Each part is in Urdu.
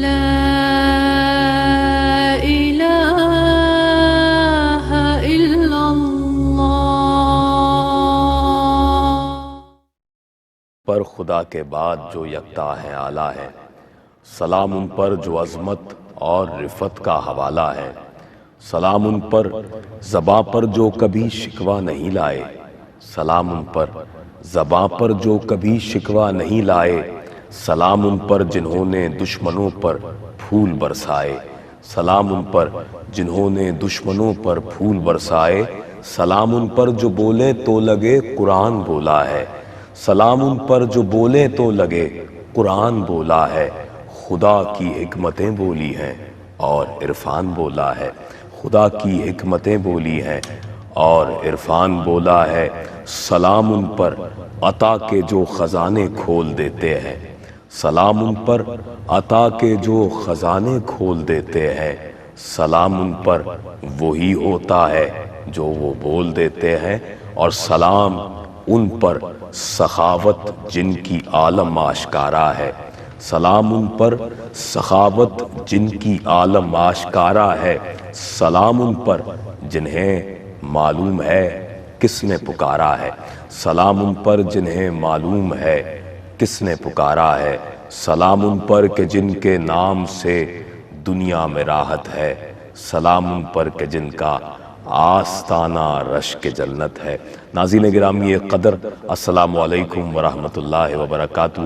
لا الہ الا اللہ۔ پر خدا کے بعد جو یکتا ہے اعلیٰ ہے، سلام ان پر جو عظمت اور رفت کا حوالہ ہے۔ سلام ان پر زباں پر جو کبھی شکوہ نہیں لائے، سلام ان پر زباں پر جو کبھی شکوہ نہیں لائے۔ سلام ان پر جنہوں نے دشمنوں پر پھول برسائے، سلام ان پر جنہوں نے دشمنوں پر پھول برسائے۔ سلام ان پر جو بولے تو لگے قرآن بولا ہے، سلام ان پر جو بولے تو لگے قرآن بولا ہے۔ خدا کی حکمتیں بولی ہیں اور عرفان بولا ہے، خدا کی حکمتیں بولی ہیں اور عرفان بولا ہے۔ سلام ان پر عطا کے جو خزانے کھول دیتے ہیں، سلام ان پر عطا کے جو خزانے کھول دیتے ہیں۔ سلام ان پر وہی ہوتا ہے جو وہ بول دیتے ہیں، اور سلام ان پر سخاوت جن کی عالم آشکارا ہے، سلام ان پر سخاوت جن کی عالم آشکارا ہے۔ سلام ان پر جنہیں معلوم ہے کس نے پکارا ہے، سلام ان پر جنہیں معلوم ہے کس نے پکارا ہے۔ سلام ان پر کہ جن کے نام سے دنیا میں راحت ہے، سلام ان پر کہ جن کا آستانہ رشک جنت ہے۔ ناظرین گرامی قدر، السلام علیکم ورحمۃ اللہ وبرکاتہ۔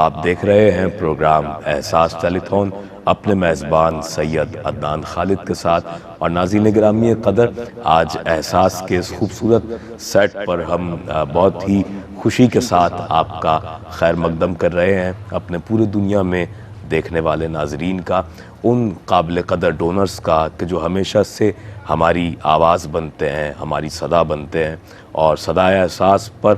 آپ دیکھ رہے ہیں پروگرام احساس ٹیلی تھون اپنے میزبان سید عدنان خالد کے ساتھ، اور ناظرین گرامی قدر، آج احساس کے اس خوبصورت سیٹ پر ہم بہت ہی خوشی کے ساتھ آپ کا خیر مقدم کر رہے ہیں، اپنے پورے دنیا میں دیکھنے والے ناظرین کا، ان قابل قدر ڈونرز کا کہ جو ہمیشہ سے ہماری آواز بنتے ہیں، ہماری صدا بنتے ہیں، اور صدائے احساس پر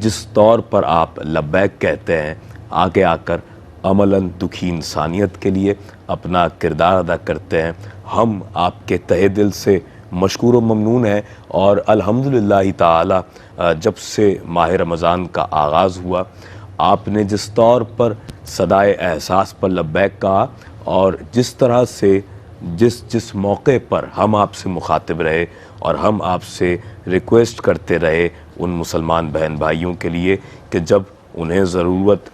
جس طور پر آپ لبیک کہتے ہیں، آگے آ کر عملاً دکھی انسانیت کے لیے اپنا کردار ادا کرتے ہیں۔ ہم آپ کے تہہ دل سے مشکور و ممنون ہیں، اور الحمدللہ تعالی جب سے ماہ رمضان کا آغاز ہوا، آپ نے جس طور پر صدائے احساس پر لبیک کہا، اور جس طرح سے جس موقع پر ہم آپ سے مخاطب رہے اور ہم آپ سے ریکویسٹ کرتے رہے ان مسلمان بہن بھائیوں کے لیے کہ جب انہیں ضرورت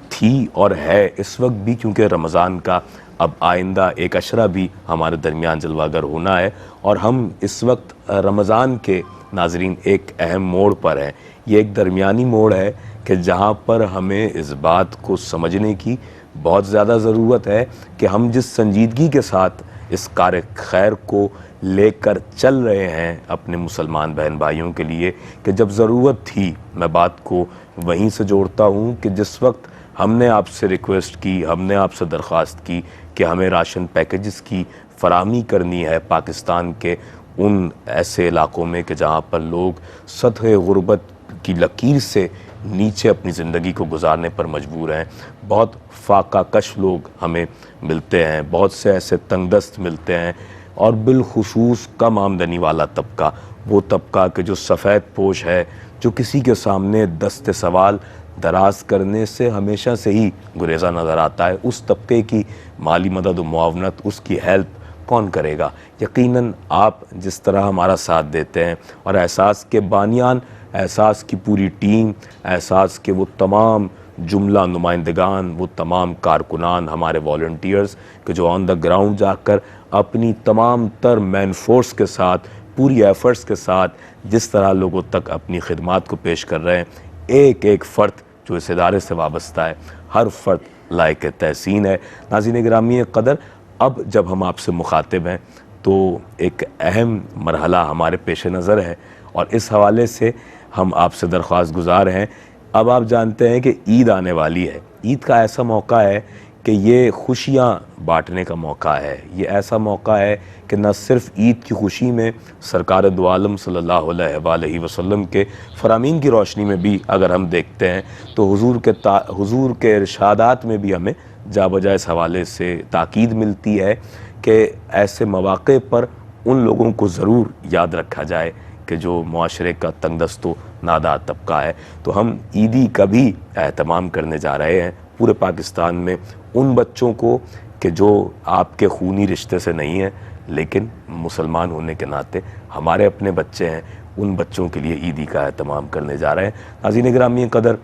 تھی اور ہے اس وقت بھی، کیونکہ رمضان کا اب آئندہ ایک عشرہ بھی ہمارے درمیان جلوہ گر ہونا ہے، اور ہم اس وقت رمضان کے ناظرین ایک اہم موڑ پر ہیں۔ یہ ایک درمیانی موڑ ہے کہ جہاں پر ہمیں اس بات کو سمجھنے کی بہت زیادہ ضرورت ہے کہ ہم جس سنجیدگی کے ساتھ اس کار خیر کو لے کر چل رہے ہیں اپنے مسلمان بہن بھائیوں کے لیے، کہ جب ضرورت تھی، میں بات کو وہیں سے جوڑتا ہوں کہ جس وقت ہم نے آپ سے ریکویسٹ کی، ہم نے آپ سے درخواست کی کہ ہمیں راشن پیکیجز کی فراہمی کرنی ہے پاکستان کے ان ایسے علاقوں میں کہ جہاں پر لوگ سطح غربت کی لکیر سے نیچے اپنی زندگی کو گزارنے پر مجبور ہیں، بہت فاقہ کش لوگ ہمیں ملتے ہیں، بہت سے ایسے تنگ دست ملتے ہیں، اور بالخصوص کم آمدنی والا طبقہ، وہ طبقہ کہ جو سفید پوش ہے، جو کسی کے سامنے دست سوال دراز کرنے سے ہمیشہ سے ہی گریزہ نظر آتا ہے، اس طبقے کی مالی مدد و معاونت، اس کی ہیلپ کون کرے گا؟ یقیناً آپ جس طرح ہمارا ساتھ دیتے ہیں، اور احساس کے بانیان، احساس کی پوری ٹیم، احساس کے وہ تمام جملہ نمائندگان، وہ تمام کارکنان، ہمارے والنٹیئرز کہ جو آن دا گراؤنڈ جا کر اپنی تمام تر مین فورس کے ساتھ، پوری ایفرٹس کے ساتھ جس طرح لوگوں تک اپنی خدمات کو پیش کر رہے ہیں، ایک ایک فرد جو اس ادارے سے وابستہ ہے، ہر فرد لائق تحسین ہے۔ ناظرین گرامی قدر، اب جب ہم آپ سے مخاطب ہیں تو ایک اہم مرحلہ ہمارے پیش نظر ہے، اور اس حوالے سے ہم آپ سے درخواست گزار ہیں۔ اب آپ جانتے ہیں کہ عید آنے والی ہے، عید کا ایسا موقع ہے کہ یہ خوشیاں بانٹنے کا موقع ہے، یہ ایسا موقع ہے کہ نہ صرف عید کی خوشی میں سرکار دو عالم صلی اللہ علیہ وآلہ وسلم کے فرامین کی روشنی میں بھی اگر ہم دیکھتے ہیں تو حضور کے ارشادات میں بھی ہمیں جا بجا اس حوالے سے تاکید ملتی ہے کہ ایسے مواقع پر ان لوگوں کو ضرور یاد رکھا جائے کہ جو معاشرے کا تنگ دست و نادار طبقہ ہے۔ تو ہم عیدی کا بھی اہتمام کرنے جا رہے ہیں پورے پاکستان میں ان بچوں کو کہ جو آپ کے خونی رشتے سے نہیں ہیں لیکن مسلمان ہونے کے ناطے ہمارے اپنے بچے ہیں، ان بچوں کے لیے عیدی کا اہتمام کرنے جا رہے ہیں۔ ناظرین گرامی قدر،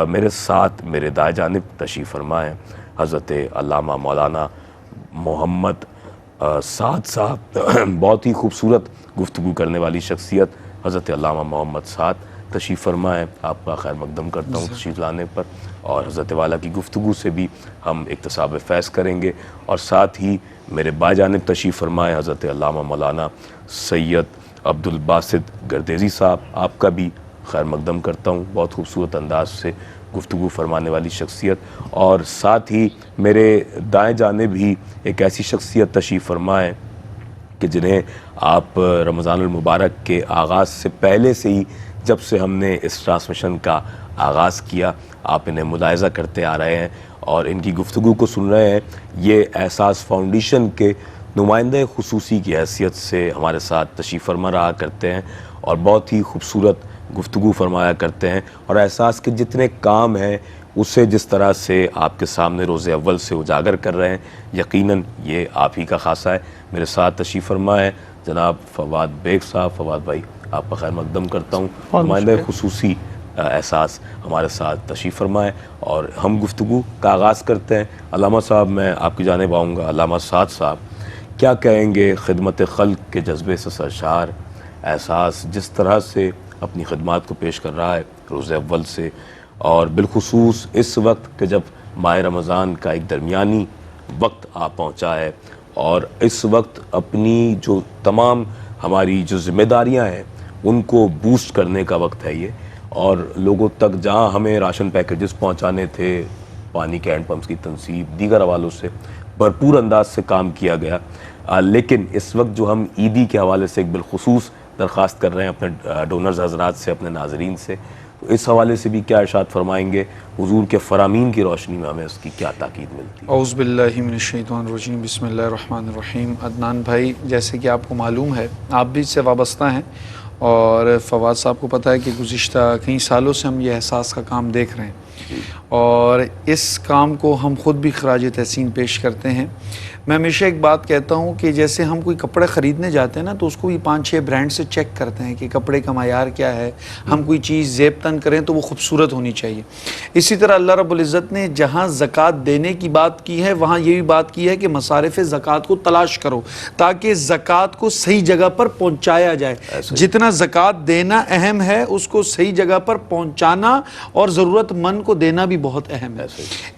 میرے ساتھ میرے دائیں جانب تشریف فرما ہیں حضرت علامہ مولانا محمد سعد صاحب، بہت ہی خوبصورت گفتگو کرنے والی شخصیت حضرت علامہ محمد سعد تشریف فرما ہے۔ آپ کا خیر مقدم کرتا ہوں تشریف لانے پر، اور حضرت والا کی گفتگو سے بھی ہم اکتساب فیض کریں گے، اور ساتھ ہی میرے بائیں جانب تشریف فرمائے حضرت علامہ مولانا سید عبد الباسط گردیزی صاحب، آپ کا بھی خیر مقدم کرتا ہوں، بہت خوبصورت انداز سے گفتگو فرمانے والی شخصیت، اور ساتھ ہی میرے دائیں جانب ہی ایک ایسی شخصیت تشریف فرمائے کہ جنہیں آپ رمضان المبارک کے آغاز سے پہلے سے ہی، جب سے ہم نے اس ٹرانسمیشن کا آغاز کیا، آپ انہیں ملاحظہ کرتے آ رہے ہیں اور ان کی گفتگو کو سن رہے ہیں۔ یہ احساس فاؤنڈیشن کے نمائندہ خصوصی کی حیثیت سے ہمارے ساتھ تشریف فرما رہا کرتے ہیں اور بہت ہی خوبصورت گفتگو فرمایا کرتے ہیں، اور احساس کے جتنے کام ہیں اسے جس طرح سے آپ کے سامنے روز اول سے اجاگر کر رہے ہیں، یقیناً یہ آپ ہی کا خاصہ ہے۔ میرے ساتھ تشریف فرما ہے جناب فواد بیگ صاحب۔ فواد بھائی، آپ کا خیر مقدم کرتا ہوں، نمائندہ خصوصی احساس ہمارے ساتھ تشریف فرمائے اور ہم گفتگو کا آغاز کرتے ہیں۔ علامہ صاحب، میں آپ کی جانب آؤں گا۔ علامہ سعد صاحب، کیا کہیں گے خدمت خلق کے جذبے سے سرشار احساس جس طرح سے اپنی خدمات کو پیش کر رہا ہے روز اول سے، اور بالخصوص اس وقت کہ جب ماہ رمضان کا ایک درمیانی وقت آ پہنچا ہے، اور اس وقت اپنی جو تمام ہماری جو ذمہ داریاں ہیں ان کو بوسٹ کرنے کا وقت ہے یہ، اور لوگوں تک جہاں ہمیں راشن پیکیجز پہنچانے تھے، پانی کے ہینڈ پمپس کی تنصیب، دیگر حوالوں سے بھرپور انداز سے کام کیا گیا، لیکن اس وقت جو ہم عیدی کے حوالے سے ایک بالخصوص درخواست کر رہے ہیں اپنے ڈونرز حضرات سے، اپنے ناظرین سے، تو اس حوالے سے بھی کیا ارشاد فرمائیں گے؟ حضور کے فرامین کی روشنی میں ہمیں اس کی کیا تاکید ملتی ہے؟ اعوذ باللہ من الشیطان الرجیم، بسم اللہ الرحمن الرحیم۔ عدنان بھائی، جیسے کہ آپ کو معلوم ہے، آپ بھی اس سے وابستہ ہیں، اور فواد صاحب کو پتہ ہے کہ گزشتہ کئی سالوں سے ہم یہ احساس کا کام دیکھ رہے ہیں، اور اس کام کو ہم خود بھی خراج تحسین پیش کرتے ہیں۔ میں ہمیشہ ایک بات کہتا ہوں کہ جیسے ہم کوئی کپڑے خریدنے جاتے ہیں نا، تو اس کو بھی 5-6 برانڈ سے چیک کرتے ہیں کہ کپڑے کا معیار کیا ہے، ہم کوئی چیز زیب تن کریں تو وہ خوبصورت ہونی چاہیے۔ اسی طرح اللہ رب العزت نے جہاں زکوٰۃ دینے کی بات کی ہے، وہاں یہ بھی بات کی ہے کہ مصارف زکوٰۃ کو تلاش کرو تاکہ زکوٰۃ کو صحیح جگہ پر پہنچایا جائے۔ جتنا زکوٰۃ دینا اہم ہے، اس کو صحیح جگہ پر پہنچانا اور ضرورت مند کو دینا بھی بہت اہم ہے۔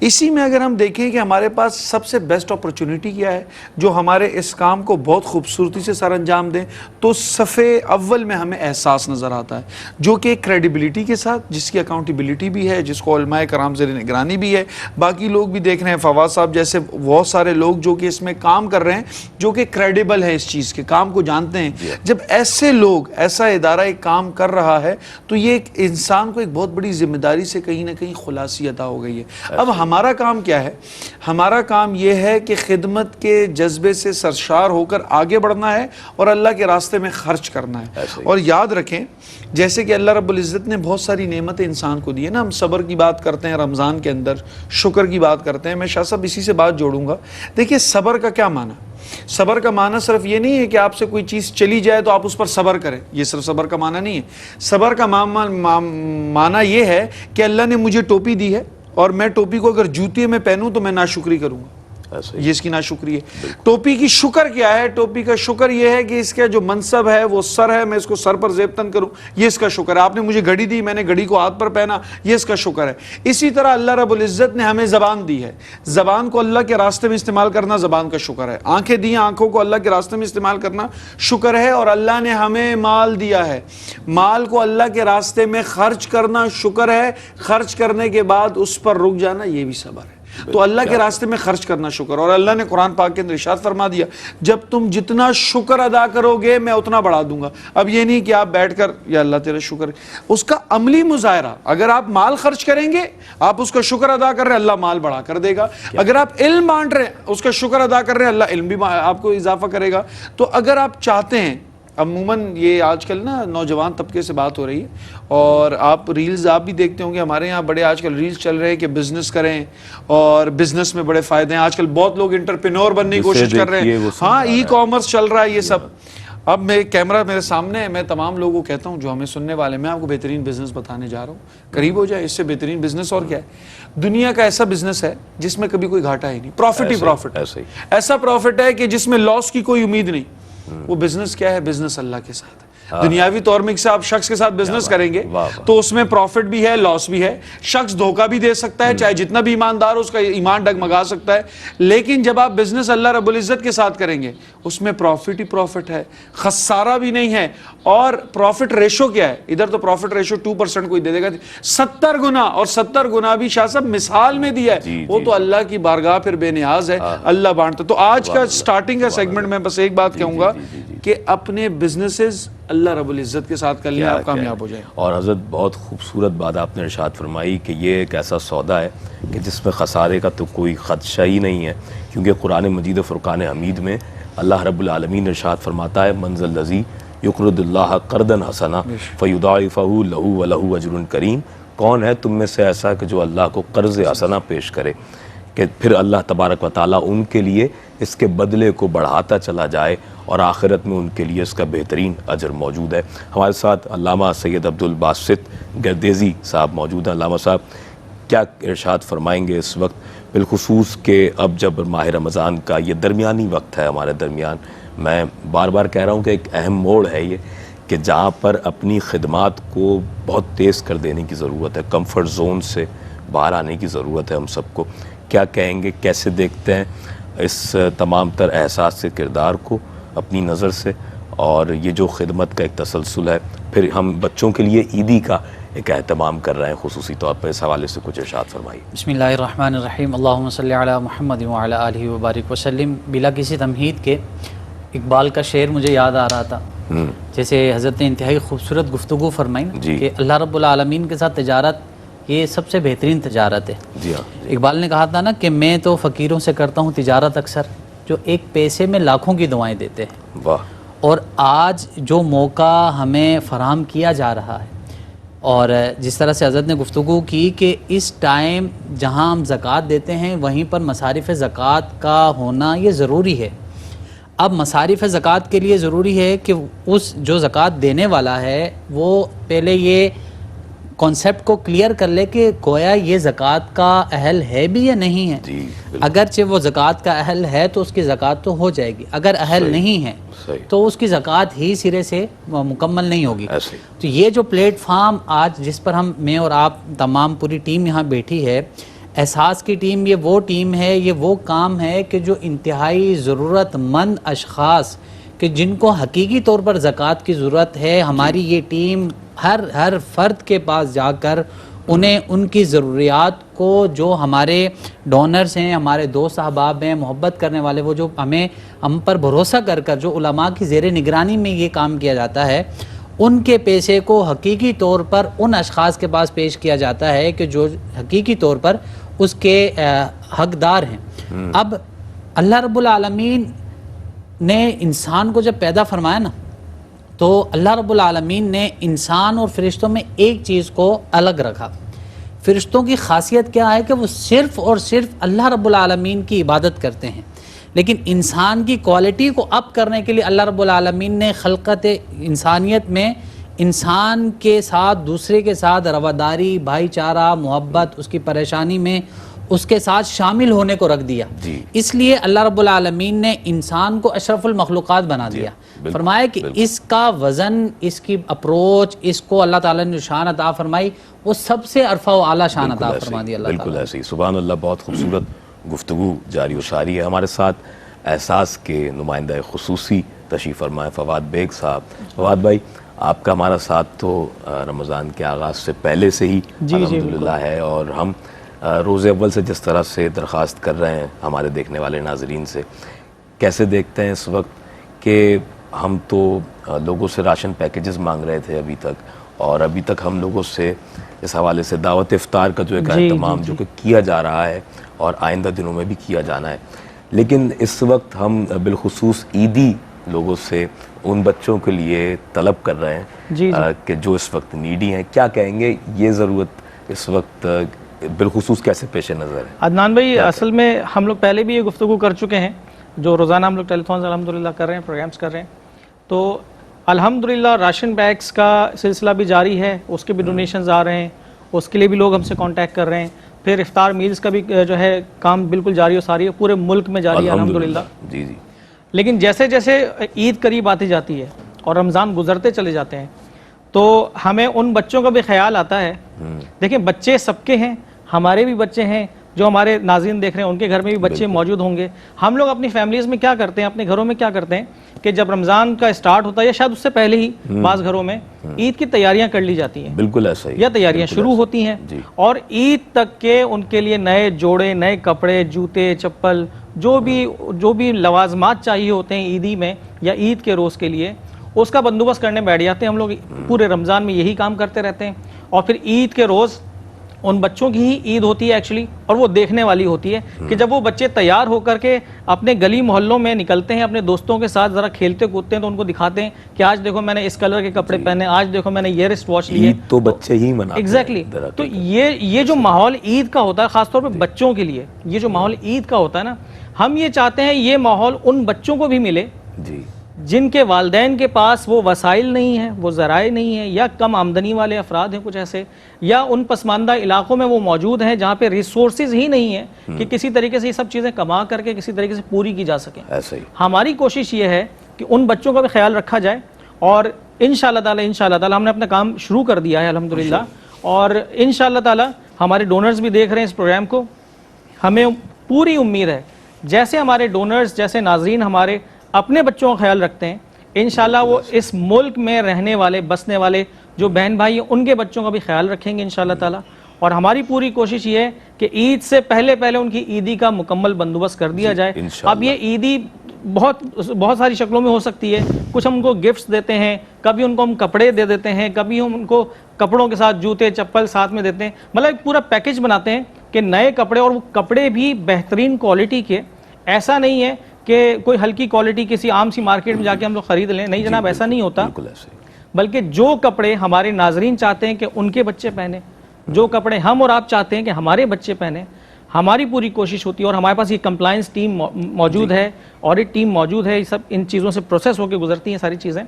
اسی میں اگر ہم دیکھیں کہ ہمارے پاس سب سے بیسٹ اپرچونٹی کیا ہے جو ہمارے اس کام کو بہت خوبصورتی سے سر انجام دیں، تو صفحے اول میں ہمیں احساس نظر آتا ہے، جو کہ کریڈیبلٹی کے ساتھ، جس کی اکاؤنٹیبلٹی بھی ہے، جس کو علماء کرام زیر نگرانی بھی ہے، باقی لوگ بھی دیکھ رہے ہیں، فواد صاحب جیسے بہت سارے لوگ جو کہ اس میں کام کر رہے ہیں، جو کہ کریڈیبل ہیں، اس چیز کے کام کو جانتے ہیں۔ جب ایسے لوگ، ایسا ادارہ ایک کام کر رہا ہے، تو یہ ایک انسان کو ایک بہت بڑی ذمہ داری سے کہیں نہ کہیں خلاصی عطا ہو گئی ہے۔ اب ہمارا کام کیا ہے؟ ہمارا کام یہ ہے کہ خدمت کے جذبے سے سرشار ہو کر آگے بڑھنا ہے اور اللہ کے راستے میں خرچ کرنا ہے۔ اور یاد رکھیں، جیسے کہ اللہ رب العزت نے بہت ساری نعمتیں انسان کو دی ہیں نا، ہم صبر کی بات کرتے ہیں رمضان کے اندر، شکر کی بات کرتے ہیں، میں شاہ صاحب اسی سے بات جوڑوں گا۔ دیکھیے، صبر کا کیا معنی؟ صبر کا معنی صرف یہ نہیں ہے کہ آپ سے کوئی چیز چلی جائے تو آپ اس پر صبر کریں، یہ صرف صبر کا معنی نہیں ہے۔ صبر کا معنی یہ ہے کہ اللہ نے مجھے ٹوپی دی ہے، اور میں ٹوپی کو اگر جوتے میں پہنوں تو میں ناشکری کروں گا، یہ اس کی ناشکری ہے۔ ٹوپی کی شکر کیا ہے؟ ٹوپی کا شکر یہ ہے کہ اس کا جو منصب ہے وہ سر ہے، میں اس کو سر پر زیب تن کروں، یہ اس کا شکر ہے۔ آپ نے مجھے گھڑی دی، میں نے گھڑی کو ہاتھ پر پہنا، یہ اس کا شکر ہے۔ اسی طرح اللہ رب العزت نے ہمیں زبان دی ہے، زبان کو اللہ کے راستے میں استعمال کرنا زبان کا شکر ہے۔ آنکھیں دی، آنکھوں کو اللہ کے راستے میں استعمال کرنا شکر ہے۔ اور اللہ نے ہمیں مال دیا ہے، مال کو اللہ کے راستے میں خرچ کرنا شکر ہے۔ خرچ کرنے کے بعد اس پر رک جانا، یہ بھی صبر ہے۔ تو اللہ کے راستے میں خرچ کرنا شکر، اور اللہ نے قرآن پاک کے اندر ارشاد فرما دیا، جب تم جتنا شکر ادا کرو گے میں اتنا بڑھا دوں گا۔ اب یہ نہیں کہ آپ بیٹھ کر یا اللہ تیرا شکر، اس کا عملی مظاہرہ، اگر آپ مال خرچ کریں گے، آپ اس کا شکر ادا کر رہے ہیں، اللہ مال بڑھا کر دے گا۔ اگر آپ علم بانٹ رہے ہیں، اس کا شکر ادا کر رہے ہیں، اللہ علم بھی آپ کو اضافہ کرے گا۔ تو اگر آپ چاہتے ہیں عموماً یہ آج کل نا نوجوان طبقے سے بات ہو رہی ہے، اور آپ ریلز آپ بھی دیکھتے ہوں گے، ہمارے یہاں بڑے آج کل ریلز چل رہے ہیں کہ بزنس کریں اور بزنس میں بڑے فائدے ہیں. آج کل بہت لوگ انٹرپرینور بننے کی کوشش کر رہے ہیں. ہاں ای کامرس چل رہا ہے یہ سب. اب میں کیمرہ میرے سامنے ہے، میں تمام لوگوں کو کہتا ہوں جو ہمیں سننے والے، میں آپ کو بہترین بزنس بتانے جا رہا ہوں. قریب ہو جائے، اس سے بہترین بزنس اور کیا ہے؟ دنیا کا ایسا بزنس ہے جس میں کبھی کوئی گھاٹا ہی نہیں، پروفٹ ہی پروفٹ. ایسا پروفٹ ہے کہ جس میں لاس کی کوئی امید نہیں. وہ بزنس کیا ہے؟ بزنس اللہ کے ساتھ ہے. دنیاوی طور میں آپ شخص کے ساتھ بزنس کریں گے تو اس میں پروفٹ بھی ہے، لاس بھی ہے. شخص دھوکہ بھی دے سکتا ہے، چاہے جتنا بھی ایماندار ہو اس کا ایمان ڈگمگا سکتا ہے. لیکن جب آپ بزنس اللہ رب العزت کے ساتھ کریں گے اس میں پروفٹ ہی پروفٹ ہے، خسارہ بھی نہیں ہے. اور پروفٹ ریشو کیا ہے؟ ادھر تو پروفٹ ریشو 2% کوئی دے دے گا، 70 گنا، اور 70 گنا بھی شاہ صاحب مثال میں دیا ہے. وہ تو اللہ کی بارگاہ پھر بے نیاز ہے، اللہ بانٹتا. تو آج کا سٹارٹنگ کا سیگمنٹ میں بس ایک بات کہوں گا کہ اپنے بزنسز اللہ رب العزت کے ساتھ کر لیں، آپ کامیاب ہو جائیں. اور حضرت بہت خوبصورت بات آپ نے ارشاد فرمائی کہ یہ ایک ایسا سودا ہے کہ جس میں خسارے کا تو کوئی خدشہ ہی نہیں ہے، کیونکہ قرآن مجید و فرقان حمید میں اللہ رب العالمین ارشاد فرماتا ہے من ذا الذی یقرض اللہ قرضا حسنا فیضاعفہ لہ ولہ اجر کریم. کون ہے تم میں سے ایسا کہ جو اللہ کو قرض حسنا پیش کرے کہ پھر اللہ تبارک و تعالیٰ ان کے لیے اس کے بدلے کو بڑھاتا چلا جائے اور آخرت میں ان کے لیے اس کا بہترین اجر موجود ہے. ہمارے ساتھ علامہ سید عبدالباسط گردیزی صاحب موجود ہیں. علامہ صاحب کیا ارشاد فرمائیں گے اس وقت، بالخصوص کہ اب جب ماہ رمضان کا یہ درمیانی وقت ہے ہمارے درمیان، میں بار بار کہہ رہا ہوں کہ ایک اہم موڑ ہے یہ کہ جہاں پر اپنی خدمات کو بہت تیز کر دینے کی ضرورت ہے، کمفرٹ زون سے باہر آنے کی ضرورت ہے ہم سب کو. کیا کہیں گے، کیسے دیکھتے ہیں اس تمام تر احساس سے کردار کو اپنی نظر سے، اور یہ جو خدمت کا ایک تسلسل ہے، پھر ہم بچوں کے لیے عیدی کا ایک اہتمام کر رہے ہیں خصوصی طور پر، اس حوالے سے کچھ ارشاد فرمائیے. بسم اللہ الرحمن الرحیم. اللہم صلی علی محمد وعلی آلہ وبارک وسلم. بلا کسی تمہید کے اقبال کا شعر مجھے یاد آ رہا تھا. جیسے حضرت نے انتہائی خوبصورت گفتگو فرمائی کہ اللہ رب العالمین کے ساتھ تجارت یہ سب سے بہترین تجارت ہے. اقبال نے کہا تھا نا کہ میں تو فقیروں سے کرتا ہوں تجارت اکثر جو ایک پیسے میں لاکھوں کی دعائیں دیتے ہیں. واہ. اور آج جو موقع ہمیں فراہم کیا جا رہا ہے، اور جس طرح سے حضرت نے گفتگو کی کہ اس ٹائم جہاں ہم زکوٰۃ دیتے ہیں وہیں پر مصارف زکوٰۃ کا ہونا یہ ضروری ہے. اب مصارف زکوٰۃ کے لیے ضروری ہے کہ اس جو زکوٰۃ دینے والا ہے وہ پہلے یہ کانسیپٹ کو کلیئر کر لے کہ گویا یہ زکوٰۃ کا اہل ہے بھی یا نہیں ہے. اگرچہ وہ زکوٰۃ کا اہل ہے تو اس کی زکوٰۃ تو ہو جائے گی، اگر اہل نہیں ہے تو اس کی زکوٰۃ ہی سرے سے مکمل نہیں ہوگی. تو یہ جو پلیٹ فارم آج جس پر میں اور آپ تمام پوری ٹیم یہاں بیٹھی ہے، احساس کی ٹیم، یہ وہ ٹیم ہے، یہ وہ کام ہے کہ جو انتہائی ضرورت مند اشخاص کہ جن کو حقیقی طور پر زکوٰۃ کی ضرورت ہے، ہماری یہ ٹیم ہر فرد کے پاس جا کر انہیں ان کی ضروریات کو، جو ہمارے ڈونرز ہیں، ہمارے دوست احباب ہیں، محبت کرنے والے، وہ جو ہم پر بھروسہ کر جو علماء کی زیر نگرانی میں یہ کام کیا جاتا ہے، ان کے پیسے کو حقیقی طور پر ان اشخاص کے پاس پیش کیا جاتا ہے کہ جو حقیقی طور پر اس کے حقدار ہیں. اب اللہ رب العالمین نے انسان کو جب پیدا فرمایا نا، تو اللہ رب العالمین نے انسان اور فرشتوں میں ایک چیز کو الگ رکھا. فرشتوں کی خاصیت کیا ہے کہ وہ صرف اور صرف اللہ رب العالمین کی عبادت کرتے ہیں. لیکن انسان کی کوالٹی کو اپ کرنے کے لیے اللہ رب العالمین نے خلقت انسانیت میں انسان کے ساتھ، دوسرے کے ساتھ رواداری، بھائی چارہ، محبت، اس کی پریشانی میں اس کے ساتھ شامل ہونے کو رکھ دیا. اس لیے اللہ رب العالمین نے انسان کو اشرف المخلوقات بنا دیا. فرمایا کہ اس کا وزن، اس کی اپروچ، اس کو اللہ تعالیٰ نے شان عطا فرمائی، وہ سب سے عرفہ و اعلیٰ شان عطا فرما دی اللہ تعالیٰ. بالکل ایسے ہی. سبحان اللہ. بہت خوبصورت گفتگو جاری و ساری ہے. ہمارے ساتھ احساس کے نمائندہ خصوصی تشریف فرمائے فواد بیگ صاحب. فواد بھائی، آپ کا ہمارا ساتھ تو رمضان کے آغاز سے پہلے سے ہی الحمدللہ ہے، اور ہم روز اول سے جس طرح سے درخواست کر رہے ہیں ہمارے دیکھنے والے ناظرین سے، کیسے دیکھتے ہیں اس وقت کہ ہم تو لوگوں سے راشن پیکیجز مانگ رہے تھے ابھی تک، اور ابھی تک ہم لوگوں سے اس حوالے سے دعوت افطار کا جو ایک اہتمام جو کہ کیا جا رہا ہے اور آئندہ دنوں میں بھی کیا جانا ہے، لیکن اس وقت ہم بالخصوص عیدی لوگوں سے ان بچوں کے لیے طلب کر رہے ہیں کہ جو اس وقت نیڈی ہیں. کیا کہیں گے یہ ضرورت اس وقت بالخصوص کیسے پیش نظر ہے؟ عدنان بھائی اصل میں ہم لوگ پہلے بھی یہ گفتگو کر چکے ہیں, جو روزانہ ہم لوگ ٹیلی تھونز الحمدللہ کر رہے ہیں, پروگرامز کر رہے ہیں, تو الحمدللہ راشن بیگز کا سلسلہ بھی جاری ہے, اس کے بھی ڈونیشنز آ رہے ہیں, اس کے لیے بھی لوگ ہم سے کانٹیکٹ کر رہے ہیں. پھر افطار میلز کا بھی جو ہے کام بالکل جاری و ساری ہے, پورے ملک میں جاری ہے الحمدللہ. جی جی. لیکن جیسے جیسے عید قریب آتی جاتی ہے اور رمضان گزرتے چلے جاتے ہیں تو ہمیں ان بچوں کا بھی خیال آتا ہے. دیکھیں بچے سب کے ہیں, ہمارے بھی بچے ہیں, جو ہمارے ناظرین دیکھ رہے ہیں ان کے گھر میں بھی بچے موجود ہوں گے. ہم لوگ اپنی فیملیز میں کیا کرتے ہیں, اپنے گھروں میں کیا کرتے ہیں کہ جب رمضان کا اسٹارٹ ہوتا ہے یا شاید اس سے پہلے ہی بعض گھروں میں عید کی تیاریاں کر لی جاتی ہیں. بالکل ایسا ہی, یا تیاریاں شروع ہوتی ہیں اور عید تک کے ان کے لیے نئے جوڑے, نئے کپڑے, جوتے, چپل, جو بھی لوازمات چاہیے ہوتے ہیں عیدی میں یا عید کے روز کے لیے, اس کا بندوبست کرنے بیٹھ جاتے ہیں. ہم لوگ پورے رمضان میں یہی کام کرتے رہتے ہیں اور پھر عید کے روز ان بچوں کی ہی عید ہوتی ہے ایکچولی, اور وہ دیکھنے والی ہوتی ہے کہ جب وہ بچے تیار ہو کر کے اپنے گلی محلوں میں نکلتے ہیں, اپنے دوستوں کے ساتھ ذرا کھیلتے کودتے ہیں, تو ان کو دکھاتے ہیں کہ آج دیکھو میں نے اس کلر کے کپڑے پہنے, آج دیکھو میں نے یہ رسٹ واچ لیے. عید تو بچے ہی مناتے ہیں. ایگزیکٹلی. تو یہ جو ماحول عید کا ہوتا ہے خاص طور پہ بچوں کے لیے, یہ جو ماحول عید کا ہوتا ہے نا, ہم یہ چاہتے ہیں یہ ماحول ان بچوں کو بھی ملے جن کے والدین کے پاس وہ وسائل نہیں ہیں, وہ ذرائع نہیں ہیں, یا کم آمدنی والے افراد ہیں کچھ ایسے, یا ان پسماندہ علاقوں میں وہ موجود ہیں جہاں پہ ریسورسز ہی نہیں ہیں کہ کسی طریقے سے یہ سب چیزیں کما کر کے کسی طریقے سے پوری کی جا سکیں. ہماری کوشش یہ ہے کہ ان بچوں کا بھی خیال رکھا جائے, اور انشاءاللہ تعالی ہم نے اپنا کام شروع کر دیا ہے الحمدللہ, اور انشاءاللہ تعالی ہمارے ڈونرز بھی دیکھ رہے ہیں اس پروگرام کو. ہمیں پوری امید ہے جیسے ہمارے ڈونرز, جیسے ناظرین ہمارے اپنے بچوں کا خیال رکھتے ہیں, انشاءاللہ وہ اس ملک میں رہنے والے, بسنے والے جو بہن بھائی ہیں ان کے بچوں کا بھی خیال رکھیں گے انشاءاللہ تعالی. اور ہماری پوری کوشش یہ ہے کہ عید سے پہلے ان کی عیدی کا مکمل بندوبست کر دیا جائے. اب یہ عیدی بہت ساری شکلوں میں ہو سکتی ہے. کچھ ہم ان کو گفٹس دیتے ہیں, کبھی ان کو ہم کپڑے دے دیتے ہیں, کبھی ہم ان کو کپڑوں کے ساتھ جوتے چپل ساتھ میں دیتے ہیں. مطلب ایک پورا پیکج بناتے ہیں کہ نئے کپڑے, اور وہ کپڑے بھی بہترین کوالٹی کے. ایسا نہیں ہے کہ کوئی ہلکی کوالٹی کسی عام سی مارکیٹ میں جا کے ہم لوگ خرید لیں, نہیں جناب, ایسا نہیں ہوتا. بلکہ جو کپڑے ہمارے ناظرین چاہتے ہیں کہ ان کے بچے پہنے, جو کپڑے ہم اور آپ چاہتے ہیں کہ ہمارے بچے پہنے, ہماری پوری کوشش ہوتی ہے. اور ہمارے پاس یہ کمپلائنس ٹیم موجود ہے, آڈٹ ٹیم موجود ہے, یہ سب ان چیزوں سے پروسیس ہو کے گزرتی ہیں ساری چیزیں.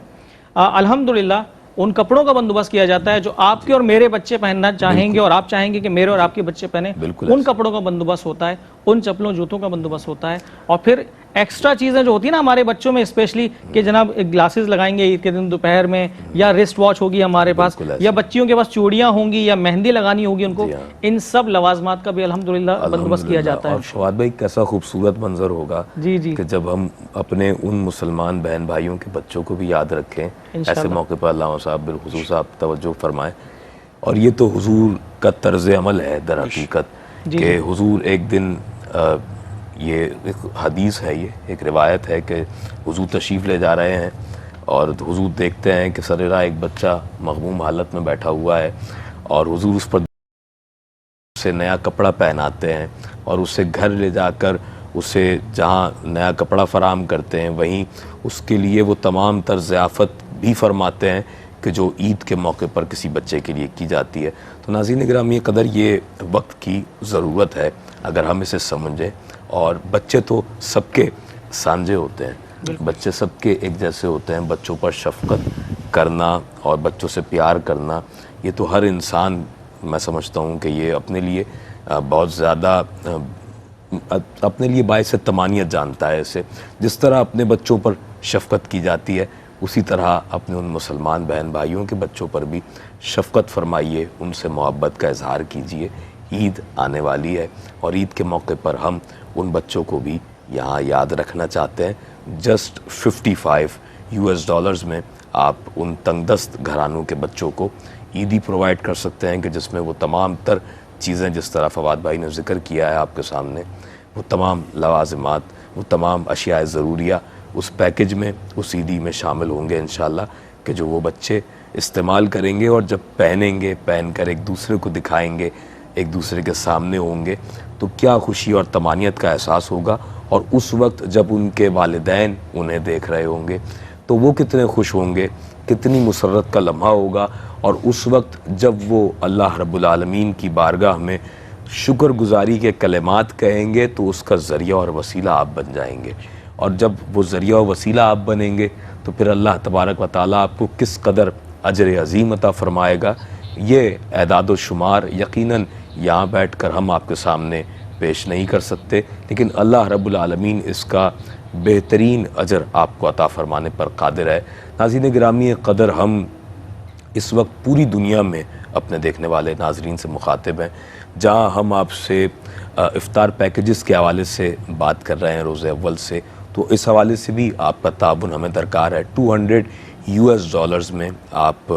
الحمدللہ ان کپڑوں کا بندوبست کیا جاتا ہے جو آپ کے اور میرے بچے پہننا چاہیں گے, اور آپ چاہیں گے کہ میرے اور آپ کے بچے پہنیں. ان کپڑوں کا بندوبست ہوتا ہے, ان چپلوں جوتوں کا بندوبست ہوتا ہے. اور پھر ایکسٹرا چیزیں جو ہوتی ہیں نا ہمارے بچوں میں اسپیشلی, کہ جناب گلاسز لگائیں گے عید کے دن دوپہر میں, یا رسٹ واچ ہوگی ہمارے پاس, یا بچیوں کے پاس چوڑیاں ہوں گی, یا مہندی لگانی ہوگی ان کو, ان سب لوازمات کا بھی الحمدللہ بندوبست کیا جاتا ہے. اور فواد بھائی کیسا خوبصورت منظر ہوگا کہ جب ہم اپنے ان مسلمان بہن بھائیوں کے بچوں کو بھی یاد رکھیں ایسے موقع پر. علامہ صاحب بالخصوص آپ توجہ فرمائیں. اور یہ تو حضور کا طرز عمل ہے در حقیقت, کہ حضور ایک دن, یہ ایک حدیث ہے, یہ ایک روایت ہے کہ حضور تشریف لے جا رہے ہیں اور حضور دیکھتے ہیں کہ سر راہ ایک بچہ مغموم حالت میں بیٹھا ہوا ہے, اور حضور اس پر اسے نیا کپڑا پہناتے ہیں, اور اسے گھر لے جا کر اسے جہاں نیا کپڑا فراہم کرتے ہیں وہیں اس کے لیے وہ تمام تر ضیافت بھی فرماتے ہیں کہ جو عید کے موقع پر کسی بچے کے لیے کی جاتی ہے. تو ناظرین گرامی قدر یہ وقت کی ضرورت ہے اگر ہم اسے سمجھیں. اور بچے تو سب کے سانجے ہوتے ہیں, بچے سب کے ایک جیسے ہوتے ہیں. بچوں پر شفقت کرنا اور بچوں سے پیار کرنا, یہ تو ہر انسان, میں سمجھتا ہوں کہ یہ اپنے لیے بہت زیادہ اپنے لیے باعث تمانیت جانتا ہے اسے. جس طرح اپنے بچوں پر شفقت کی جاتی ہے اسی طرح اپنے ان مسلمان بہن بھائیوں کے بچوں پر بھی شفقت فرمائیے, ان سے محبت کا اظہار کیجیے. عید آنے والی ہے اور عید کے موقع پر ہم ان بچوں کو بھی یہاں یاد رکھنا چاہتے ہیں. جسٹ $55 میں آپ ان تنگ دست گھرانوں کے بچوں کو عیدی پرووائڈ کر سکتے ہیں کہ جس میں وہ تمام تر چیزیں جس طرح فواد بھائی نے ذکر کیا ہے آپ کے سامنے, وہ تمام لوازمات, وہ تمام اشیاء ضروریہ اس پیکج میں, اس عیدی میں شامل ہوں گے انشاءاللہ, کہ جو وہ بچے استعمال کریں گے اور جب پہنیں گے, پہن کر ایک دوسرے کو دکھائیں گے, ایک دوسرے کے سامنے ہوں گے تو کیا خوشی اور طمانینت کا احساس ہوگا، اور اس وقت جب ان کے والدین انہیں دیکھ رہے ہوں گے تو وہ کتنے خوش ہوں گے، کتنی مسرت کا لمحہ ہوگا، اور اس وقت جب وہ اللہ رب العالمین کی بارگاہ میں شکر گزاری کے کلمات کہیں گے تو اس کا ذریعہ اور وسیلہ آپ بن جائیں گے، اور جب وہ ذریعہ و وسیلہ آپ بنیں گے تو پھر اللہ تبارک و تعالیٰ آپ کو کس قدر اجر عظیم عطا فرمائے گا، یہ اعداد و شمار یقیناً یہاں بیٹھ کر ہم آپ کے سامنے پیش نہیں کر سکتے، لیکن اللہ رب العالمین اس کا بہترین اجر آپ کو عطا فرمانے پر قادر ہے۔ ناظرین گرامی قدر، ہم اس وقت پوری دنیا میں اپنے دیکھنے والے ناظرین سے مخاطب ہیں، جہاں ہم آپ سے افطار پیکیجز کے حوالے سے بات کر رہے ہیں روزہ اول سے، تو اس حوالے سے بھی آپ کا تعاون ہمیں درکار ہے۔ $200 میں آپ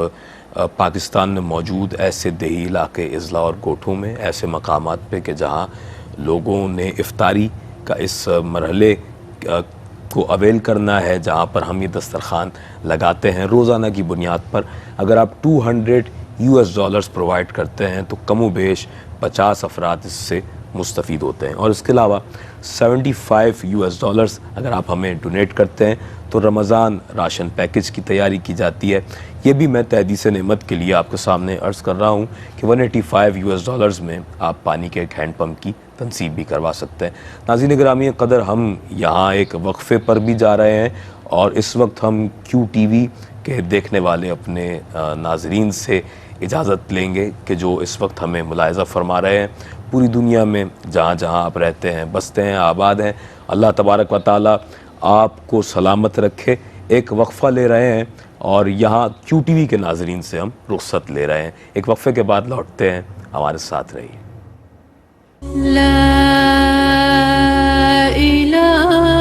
پاکستان میں موجود ایسے دیہی علاقے، اضلاع اور گوٹھوں میں، ایسے مقامات پہ کہ جہاں لوگوں نے افطاری کا اس مرحلے کو اویل کرنا ہے، جہاں پر ہم یہ دسترخوان لگاتے ہیں روزانہ کی بنیاد پر، اگر آپ $200 پرووائڈ کرتے ہیں تو کم و بیش 50 افراد اس سے مستفید ہوتے ہیں، اور اس کے علاوہ $75 اگر آپ ہمیں ڈونیٹ کرتے ہیں تو رمضان راشن پیکج کی تیاری کی جاتی ہے۔ یہ بھی میں تحدیث نعمت کے لیے آپ کے سامنے عرض کر رہا ہوں کہ $185 میں آپ پانی کے ایک ہینڈ پمپ کی تنصیب بھی کروا سکتے ہیں۔ ناظرین گرامی قدر، ہم یہاں ایک وقفے پر بھی جا رہے ہیں، اور اس وقت ہم QTV کے دیکھنے والے اپنے ناظرین سے اجازت لیں گے کہ جو اس وقت ہمیں ملاحظہ فرما رہے ہیں پوری دنیا میں، جہاں جہاں آپ رہتے ہیں، بستے ہیں، آباد ہیں، اللہ تبارک و تعالیٰ آپ کو سلامت رکھے۔ ایک وقفہ لے رہے ہیں اور یہاں QTV کے ناظرین سے ہم رخصت لے رہے ہیں، ایک وقفے کے بعد لوٹتے ہیں، ہمارے ساتھ رہیے۔ لا إله